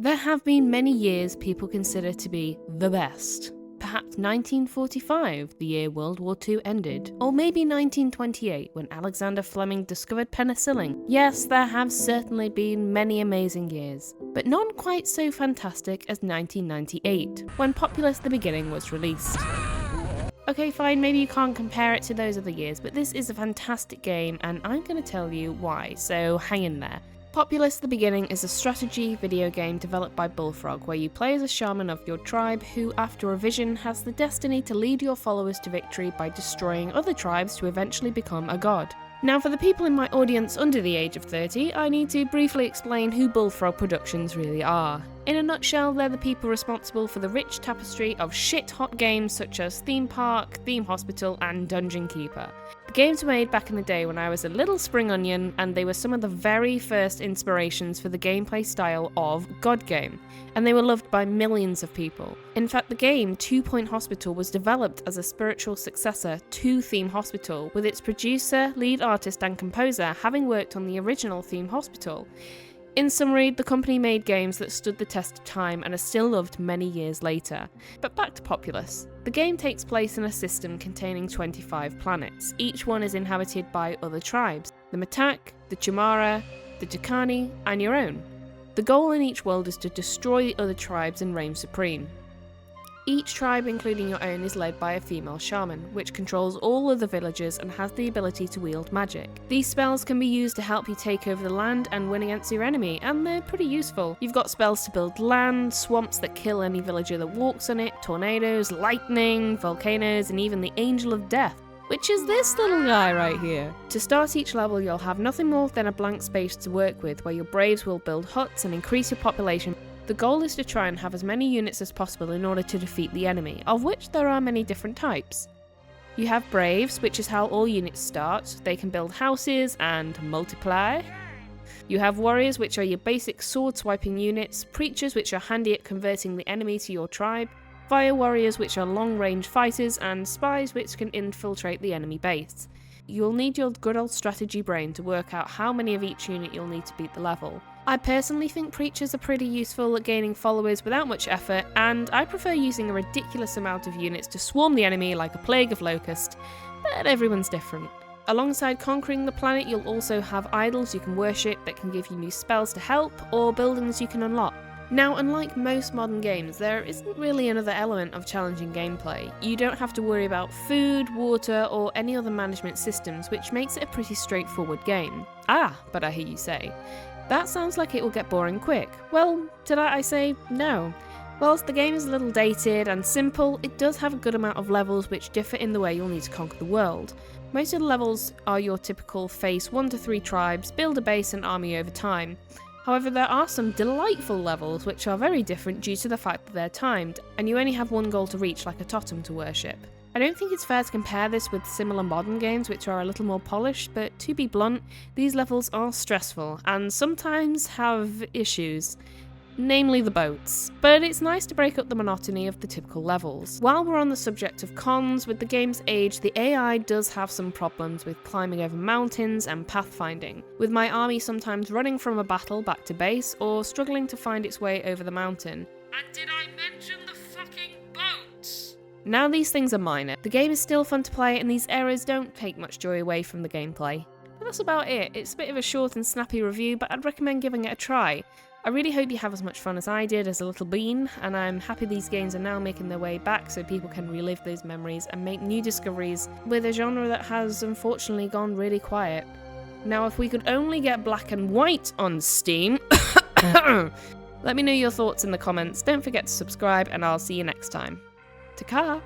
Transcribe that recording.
There have been many years people consider to be the best. Perhaps 1945, the year World War II ended, or maybe 1928 when Alexander Fleming discovered penicillin. Yes, there have certainly been many amazing years, but none quite so fantastic as 1998, when Populous: The Beginning was released. Okay, fine, maybe you can't compare it to those other years, but this is a fantastic game and I'm going to tell you why, so hang in there. Populous: The Beginning is a strategy video game developed by Bullfrog, where you play as a shaman of your tribe who, after a vision, has the destiny to lead your followers to victory by destroying other tribes to eventually become a god. Now, for the people in my audience under the age of 30, I need to briefly explain who Bullfrog Productions really are. In a nutshell, they're the people responsible for the rich tapestry of shit-hot games such as Theme Park, Theme Hospital, and Dungeon Keeper. The games were made back in the day when I was a little spring onion, and they were some of the very first inspirations for the gameplay style of God Game, and they were loved by millions of people. In fact, the game 2 Point Hospital was developed as a spiritual successor to Theme Hospital, with its producer, lead artist, and composer having worked on the original Theme Hospital. In summary, the company made games that stood the test of time and are still loved many years later. But back to Populous. The game takes place in a system containing 25 planets. Each one is inhabited by other tribes: the Matak, the Chumara, the Tukani, and your own. The goal in each world is to destroy the other tribes and reign supreme. Each tribe, including your own, is led by a female shaman, which controls all other villagers and has the ability to wield magic. These spells can be used to help you take over the land and win against your enemy, and they're pretty useful. You've got spells to build land, swamps that kill any villager that walks on it, tornadoes, lightning, volcanos, and even the Angel of Death, which is this little guy right here. To start each level, you'll have nothing more than a blank space to work with, where your braves will build huts and increase your population. The goal is to try and have as many units as possible in order to defeat the enemy, of which there are many different types. You have braves, which is how all units start. They can build houses and multiply. You have warriors, which are your basic sword-swiping units, preachers, which are handy at converting the enemy to your tribe, fire warriors, which are long-range fighters, and spies, which can infiltrate the enemy base. You'll need your good old strategy brain to work out how many of each unit you'll need to beat the level. I personally think preachers are pretty useful at gaining followers without much effort, and I prefer using a ridiculous amount of units to swarm the enemy like a plague of locusts, but everyone's different. Alongside conquering the planet, you'll also have idols you can worship that can give you new spells to help, or buildings you can unlock. Now, unlike most modern games, there isn't really another element of challenging gameplay. You don't have to worry about food, water, or any other management systems, which makes it a pretty straightforward game. But I hear you say, that sounds like it will get boring quick. Well, to that I say, no. Whilst the game is a little dated and simple, it does have a good amount of levels which differ in the way you'll need to conquer the world. Most of the levels are your typical face 1 to 3 tribes, build a base and army over time. However, there are some delightful levels which are very different due to the fact that they're timed, and you only have one goal to reach, like a totem to worship. I don't think it's fair to compare this with similar modern games which are a little more polished, but to be blunt, these levels are stressful and sometimes have issues, namely the boats, but it's nice to break up the monotony of the typical levels. While we're on the subject of cons, with the game's age, the AI does have some problems with climbing over mountains and pathfinding, with my army sometimes running from a battle back to base or struggling to find its way over the mountain. And did I mention the fucking boats? Now these things are minor. The game is still fun to play and these errors don't take much joy away from the gameplay. But that's about it. It's a bit of a short and snappy review, but I'd recommend giving it a try. I really hope you have as much fun as I did as a little bean, and I'm happy these games are now making their way back so people can relive those memories and make new discoveries with a genre that has unfortunately gone really quiet. Now if we could only get black and white on Steam, let me know your thoughts in the comments, don't forget to subscribe and I'll see you next time. Ta-ka!